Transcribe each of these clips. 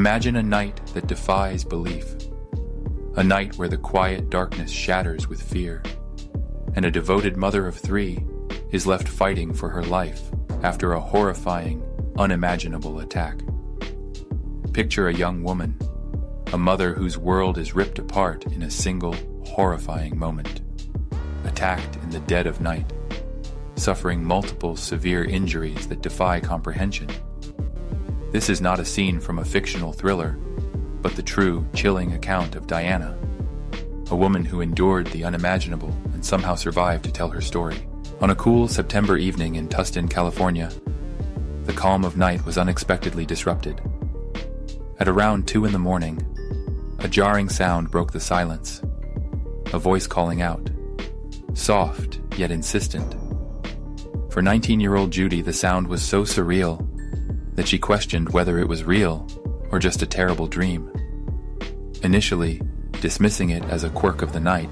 Imagine a night that defies belief. A night where the quiet darkness shatters with fear, and a devoted mother of 3 is left fighting for her life after a horrifying, unimaginable attack. Picture a young woman, a mother whose world is ripped apart in a single, horrifying moment, attacked in the dead of night, suffering multiple severe injuries that defy comprehension. This is not a scene from a fictional thriller, but the true, chilling account of Dianna, a woman who endured the unimaginable and somehow survived to tell her story. On a cool September evening in Tustin, California, the calm of night was unexpectedly disrupted. At around 2 a.m, a jarring sound broke the silence, a voice calling out, soft yet insistent. For 19-year-old Judy, the sound was so surreal that she questioned whether it was real or just a terrible dream. Initially, dismissing it as a quirk of the night,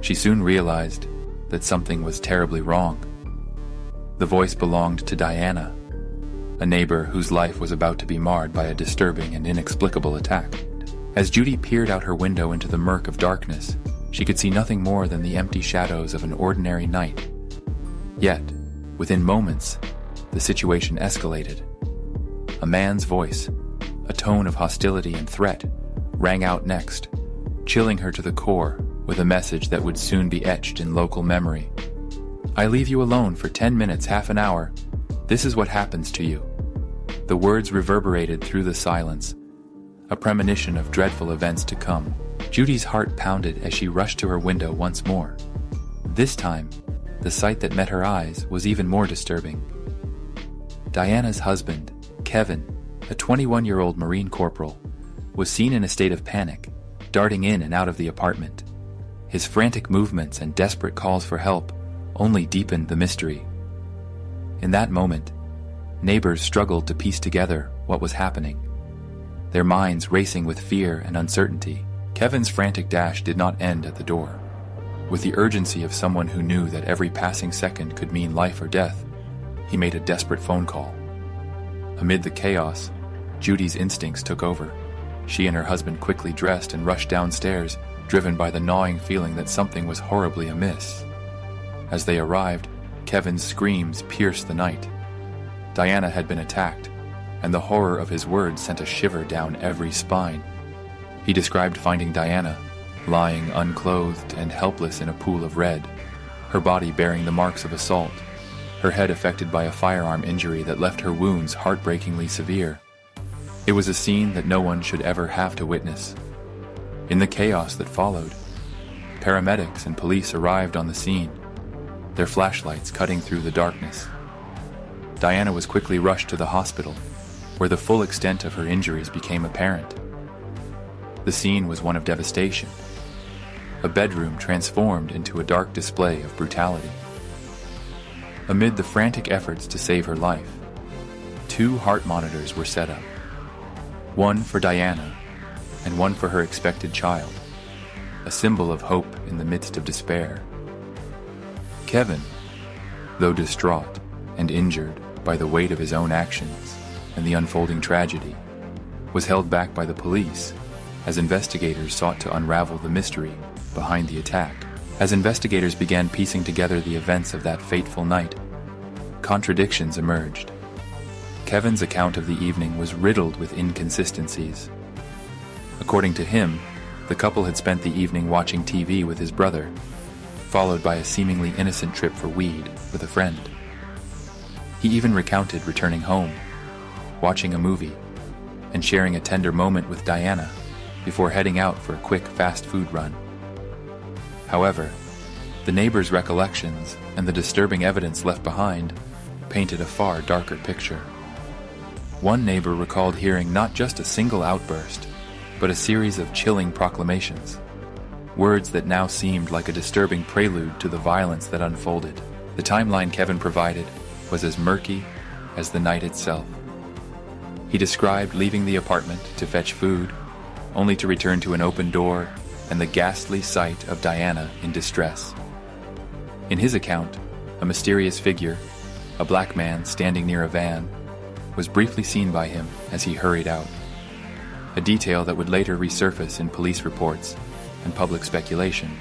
she soon realized that something was terribly wrong. The voice belonged to Dianna, a neighbor whose life was about to be marred by a disturbing and inexplicable attack. As Judy peered out her window into the murk of darkness, she could see nothing more than the empty shadows of an ordinary night. Yet, within moments, the situation escalated. A man's voice, a tone of hostility and threat, rang out next, chilling her to the core with a message that would soon be etched in local memory. I leave you alone for 10 minutes, half an hour. This is what happens to you. The words reverberated through the silence, a premonition of dreadful events to come. Judy's heart pounded as she rushed to her window once more. This time, the sight that met her eyes was even more disturbing. Dianna's husband, Kevin, a 21-year-old Marine Corporal, was seen in a state of panic, darting in and out of the apartment. His frantic movements and desperate calls for help only deepened the mystery. In that moment, neighbors struggled to piece together what was happening, their minds racing with fear and uncertainty. Kevin's frantic dash did not end at the door. With the urgency of someone who knew that every passing second could mean life or death, he made a desperate phone call. Amid the chaos, Judy's instincts took over. She and her husband quickly dressed and rushed downstairs, driven by the gnawing feeling that something was horribly amiss. As they arrived, Kevin's screams pierced the night. Dianna had been attacked, and the horror of his words sent a shiver down every spine. He described finding Dianna lying unclothed and helpless in a pool of red, her body bearing the marks of assault, her head affected by a firearm injury that left her wounds heartbreakingly severe. It was a scene that no one should ever have to witness. In the chaos that followed, paramedics and police arrived on the scene, their flashlights cutting through the darkness. Dianna was quickly rushed to the hospital, where the full extent of her injuries became apparent. The scene was one of devastation, a bedroom transformed into a dark display of brutality. Amid the frantic efforts to save her life, 2 heart monitors were set up, one for Dianna and one for her expected child, a symbol of hope in the midst of despair. Kevin, though distraught and injured by the weight of his own actions and the unfolding tragedy, was held back by the police as investigators sought to unravel the mystery behind the attack. As investigators began piecing together the events of that fateful night, contradictions emerged. Kevin's account of the evening was riddled with inconsistencies. According to him, the couple had spent the evening watching TV with his brother, followed by a seemingly innocent trip for weed with a friend. He even recounted returning home, watching a movie, and sharing a tender moment with Dianna before heading out for a quick fast food run. However, the neighbors' recollections and the disturbing evidence left behind painted a far darker picture. One neighbor recalled hearing not just a single outburst, but a series of chilling proclamations, words that now seemed like a disturbing prelude to the violence that unfolded. The timeline Kevin provided was as murky as the night itself. He described leaving the apartment to fetch food, only to return to an open door and the ghastly sight of Dianna in distress. In his account, a mysterious figure, a black man standing near a van, was briefly seen by him as he hurried out. a detail that would later resurface in police reports and public speculation.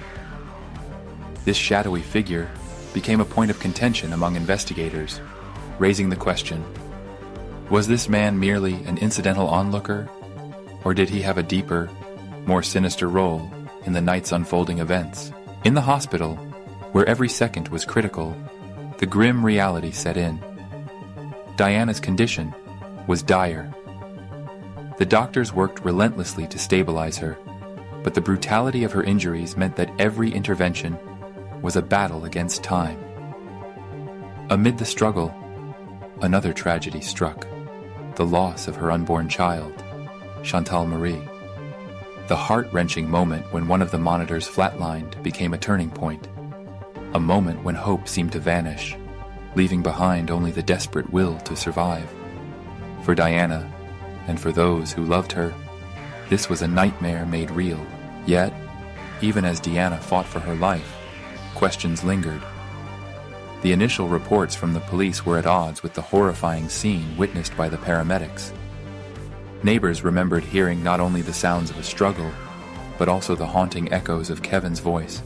This shadowy figure became a point of contention among investigators, raising the question, was this man merely an incidental onlooker, or did he have a deeper, more sinister role in the night's unfolding events? In the hospital, where every second was critical, the grim reality set in. Dianna's condition was dire. The doctors worked relentlessly to stabilize her, but the brutality of her injuries meant that every intervention was a battle against time. Amid the struggle, another tragedy struck, the loss of her unborn child, Chantal Marie. The heart-wrenching moment when one of the monitors flatlined became a turning point, a moment when hope seemed to vanish, leaving behind only the desperate will to survive. For Dianna, and for those who loved her, this was a nightmare made real. Yet, even as Dianna fought for her life, questions lingered. The initial reports from the police were at odds with the horrifying scene witnessed by the paramedics. Neighbors remembered hearing not only the sounds of a struggle, but also the haunting echoes of Kevin's voice,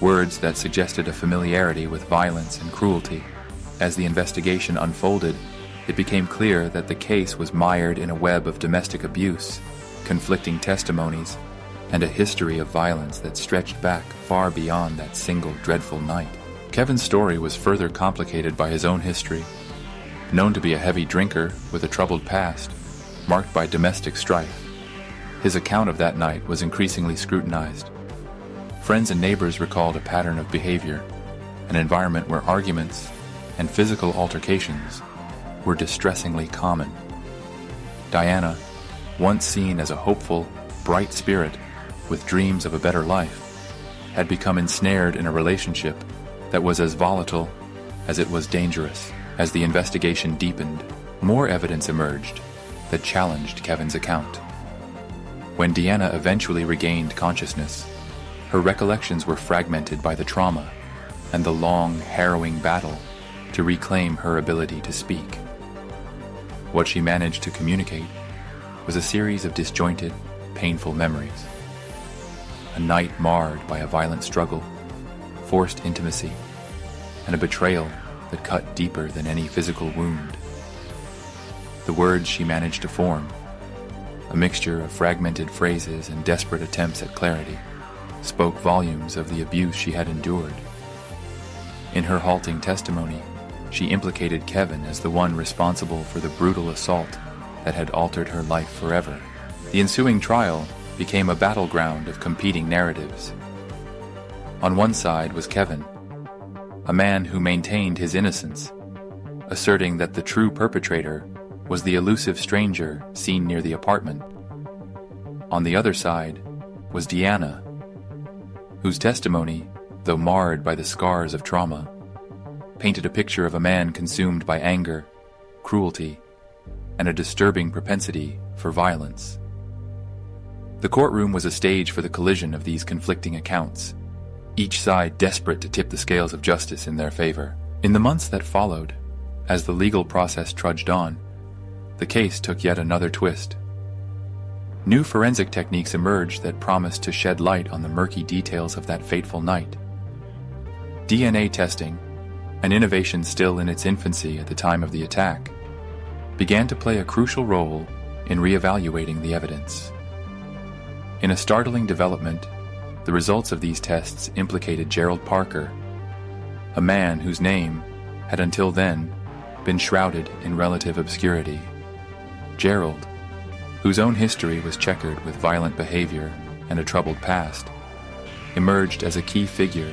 words that suggested a familiarity with violence and cruelty. As the investigation unfolded, it became clear that the case was mired in a web of domestic abuse, conflicting testimonies, and a history of violence that stretched back far beyond that single dreadful night. Kevin's story was further complicated by his own history. Known to be a heavy drinker with a troubled past, marked by domestic strife, his account of that night was increasingly scrutinized. Friends and neighbors recalled a pattern of behavior, an environment where arguments and physical altercations were distressingly common. Dianna, once seen as a hopeful, bright spirit with dreams of a better life, had become ensnared in a relationship that was as volatile as it was dangerous. As the investigation deepened, more evidence emerged that challenged Kevin's account. When Dianna eventually regained consciousness, her recollections were fragmented by the trauma and the long, harrowing battle to reclaim her ability to speak. What she managed to communicate was a series of disjointed, painful memories. A night marred by a violent struggle, forced intimacy, and a betrayal that cut deeper than any physical wound. The words she managed to form, a mixture of fragmented phrases and desperate attempts at clarity, spoke volumes of the abuse she had endured. In her halting testimony, she implicated Kevin as the one responsible for the brutal assault that had altered her life forever. The ensuing trial became a battleground of competing narratives. On one side was Kevin, a man who maintained his innocence, asserting that the true perpetrator was the elusive stranger seen near the apartment. On the other side was Dianna, whose testimony, though marred by the scars of trauma, painted a picture of a man consumed by anger, cruelty, and a disturbing propensity for violence. The courtroom was a stage for the collision of these conflicting accounts, each side desperate to tip the scales of justice in their favor. In the months that followed, as the legal process trudged on, the case took yet another twist. New forensic techniques emerged that promised to shed light on the murky details of that fateful night. DNA testing, an innovation still in its infancy at the time of the attack, began to play a crucial role in reevaluating the evidence. In a startling development, the results of these tests implicated Gerald Parker, a man whose name had until then been shrouded in relative obscurity. Gerald, whose own history was checkered with violent behavior and a troubled past, emerged as a key figure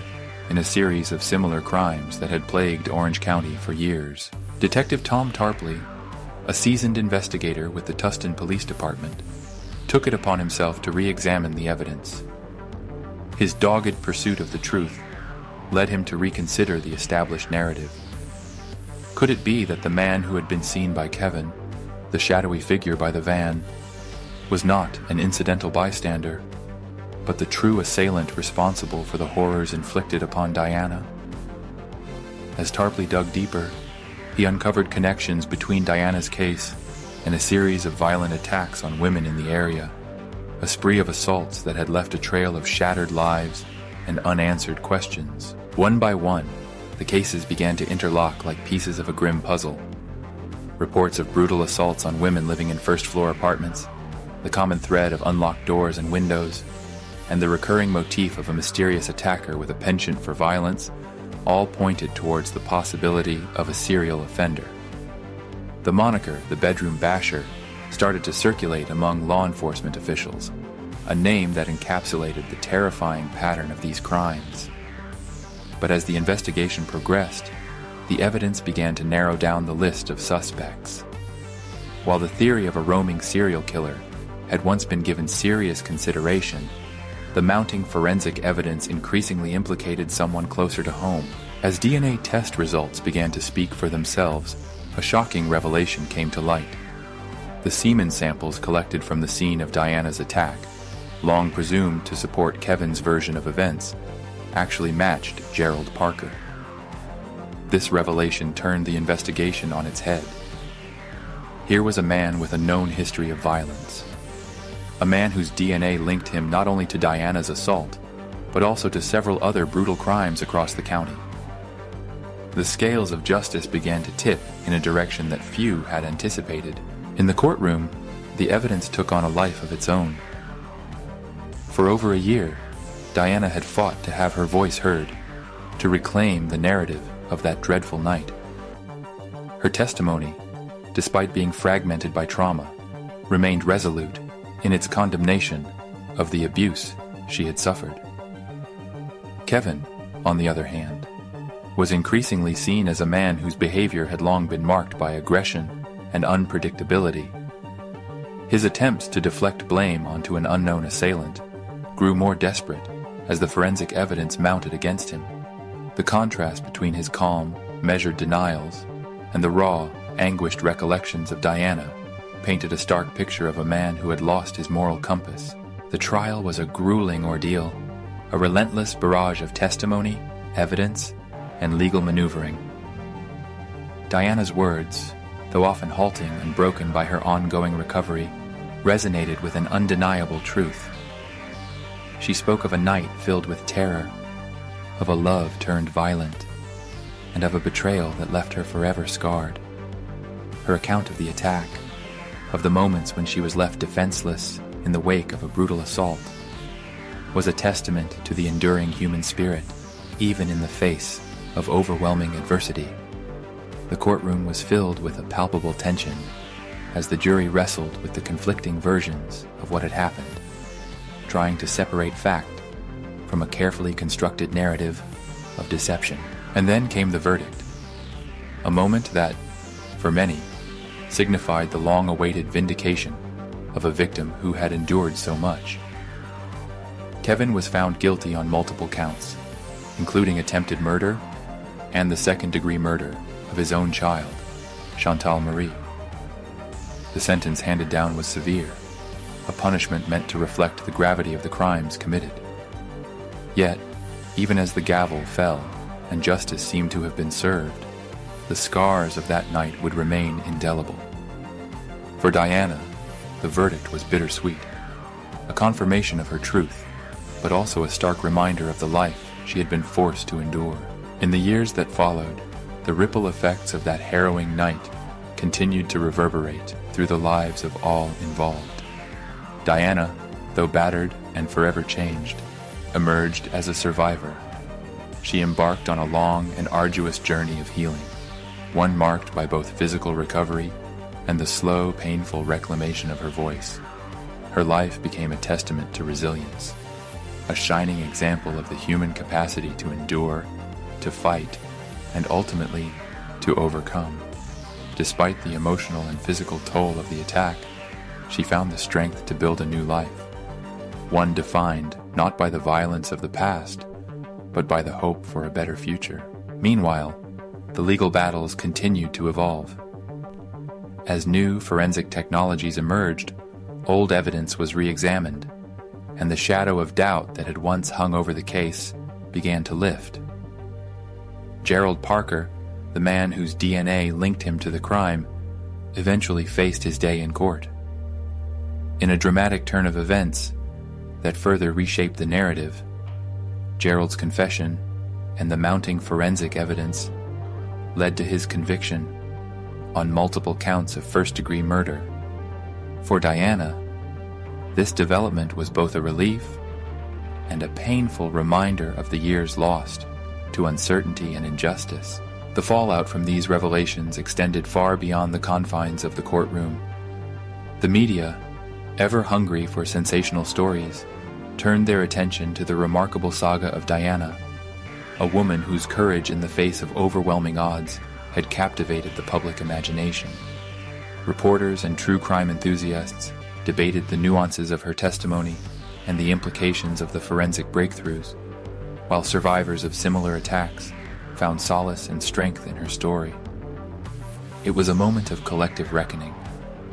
in a series of similar crimes that had plagued Orange County for years. Detective Tom Tarpley, a seasoned investigator with the Tustin Police Department, took it upon himself to re-examine the evidence. His dogged pursuit of the truth led him to reconsider the established narrative. Could it be that the man who had been seen by Kevin, the shadowy figure by the van, was not an incidental bystander, but the true assailant responsible for the horrors inflicted upon Dianna? As Tarpley dug deeper, he uncovered connections between Dianna's case and a series of violent attacks on women in the area, a spree of assaults that had left a trail of shattered lives and unanswered questions. One by one, the cases began to interlock like pieces of a grim puzzle. Reports of brutal assaults on women living in first-floor apartments, the common thread of unlocked doors and windows, and the recurring motif of a mysterious attacker with a penchant for violence all pointed towards the possibility of a serial offender. The moniker, the Bedroom Basher, started to circulate among law enforcement officials, a name that encapsulated the terrifying pattern of these crimes. But as the investigation progressed, the evidence began to narrow down the list of suspects. While the theory of a roaming serial killer had once been given serious consideration, the mounting forensic evidence increasingly implicated someone closer to home. As DNA test results began to speak for themselves, a shocking revelation came to light. The semen samples collected from the scene of Dianna's attack, long presumed to support Kevin's version of events, actually matched Gerald Parker. This revelation turned the investigation on its head. Here was a man with a known history of violence. A man whose DNA linked him not only to Dianna's assault, but also to several other brutal crimes across the county. The scales of justice began to tip in a direction that few had anticipated. In the courtroom, the evidence took on a life of its own. For over a year, Dianna had fought to have her voice heard, to reclaim the narrative of that dreadful night. Her testimony, despite being fragmented by trauma, remained resolute in its condemnation of the abuse she had suffered. Kevin, on the other hand, was increasingly seen as a man whose behavior had long been marked by aggression and unpredictability. His attempts to deflect blame onto an unknown assailant grew more desperate as the forensic evidence mounted against him. The contrast between his calm, measured denials and the raw, anguished recollections of Dianna painted a stark picture of a man who had lost his moral compass. The trial was a grueling ordeal, a relentless barrage of testimony, evidence, and legal maneuvering. Dianna's words, though often halting and broken by her ongoing recovery, resonated with an undeniable truth. She spoke of a night filled with terror, of a love turned violent, and of a betrayal that left her forever scarred. Her account of the attack, of the moments when she was left defenseless in the wake of a brutal assault, was a testament to the enduring human spirit, even in the face of overwhelming adversity. The courtroom was filled with a palpable tension as the jury wrestled with the conflicting versions of what had happened, trying to separate fact from a carefully constructed narrative of deception. And then came the verdict, a moment that, for many, signified the long-awaited vindication of a victim who had endured so much. Kevin was found guilty on multiple counts, including attempted murder and the second-degree murder of his own child, Chantal Marie. The sentence handed down was severe, a punishment meant to reflect the gravity of the crimes committed. Yet, even as the gavel fell and justice seemed to have been served, the scars of that night would remain indelible. For Dianna, the verdict was bittersweet, a confirmation of her truth, but also a stark reminder of the life she had been forced to endure. In the years that followed, the ripple effects of that harrowing night continued to reverberate through the lives of all involved. Dianna, though battered and forever changed, emerged as a survivor. She embarked on a long and arduous journey of healing, one marked by both physical recovery and the slow, painful reclamation of her voice. Her life became a testament to resilience, a shining example of the human capacity to endure, to fight, and ultimately to overcome. Despite the emotional and physical toll of the attack, she found the strength to build a new life, one defined not by the violence of the past, but by the hope for a better future. Meanwhile, the legal battles continued to evolve. As new forensic technologies emerged, old evidence was re-examined, and the shadow of doubt that had once hung over the case began to lift. Gerald Parker, the man whose DNA linked him to the crime, eventually faced his day in court. In a dramatic turn of events that further reshaped the narrative, Gerald's confession and the mounting forensic evidence led to his conviction on multiple counts of first-degree murder. For Dianna, this development was both a relief and a painful reminder of the years lost to uncertainty and injustice. The fallout from these revelations extended far beyond the confines of the courtroom. The media, ever hungry for sensational stories, turned their attention to the remarkable saga of Dianna, a woman whose courage in the face of overwhelming odds had captivated the public imagination. Reporters and true crime enthusiasts debated the nuances of her testimony and the implications of the forensic breakthroughs, while survivors of similar attacks found solace and strength in her story. It was a moment of collective reckoning,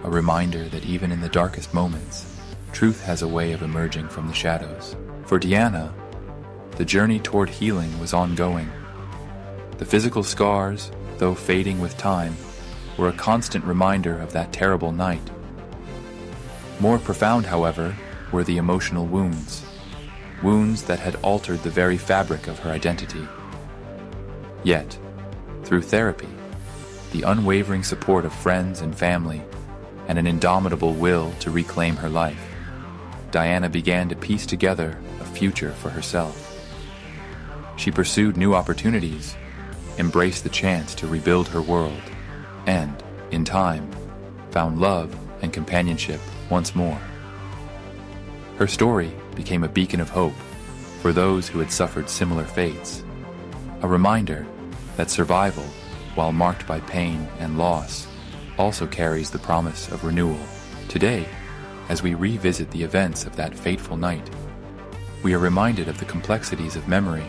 a reminder that even in the darkest moments, truth has a way of emerging from the shadows. For Dianna, the journey toward healing was ongoing. The physical scars, though fading with time, were a constant reminder of that terrible night. More profound, however, were the emotional wounds that had altered the very fabric of her identity. Yet, through therapy, the unwavering support of friends and family, and an indomitable will to reclaim her life, Dianna began to piece together a future for herself. She pursued new opportunities, embraced the chance to rebuild her world, and, in time, found love and companionship once more. Her story became a beacon of hope for those who had suffered similar fates, a reminder that survival, while marked by pain and loss, also carries the promise of renewal. Today, as we revisit the events of that fateful night, we are reminded of the complexities of memory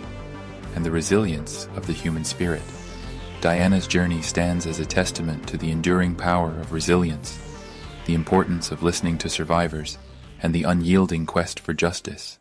and the resilience of the human spirit. Dianna's journey stands as a testament to the enduring power of resilience, the importance of listening to survivors, and the unyielding quest for justice.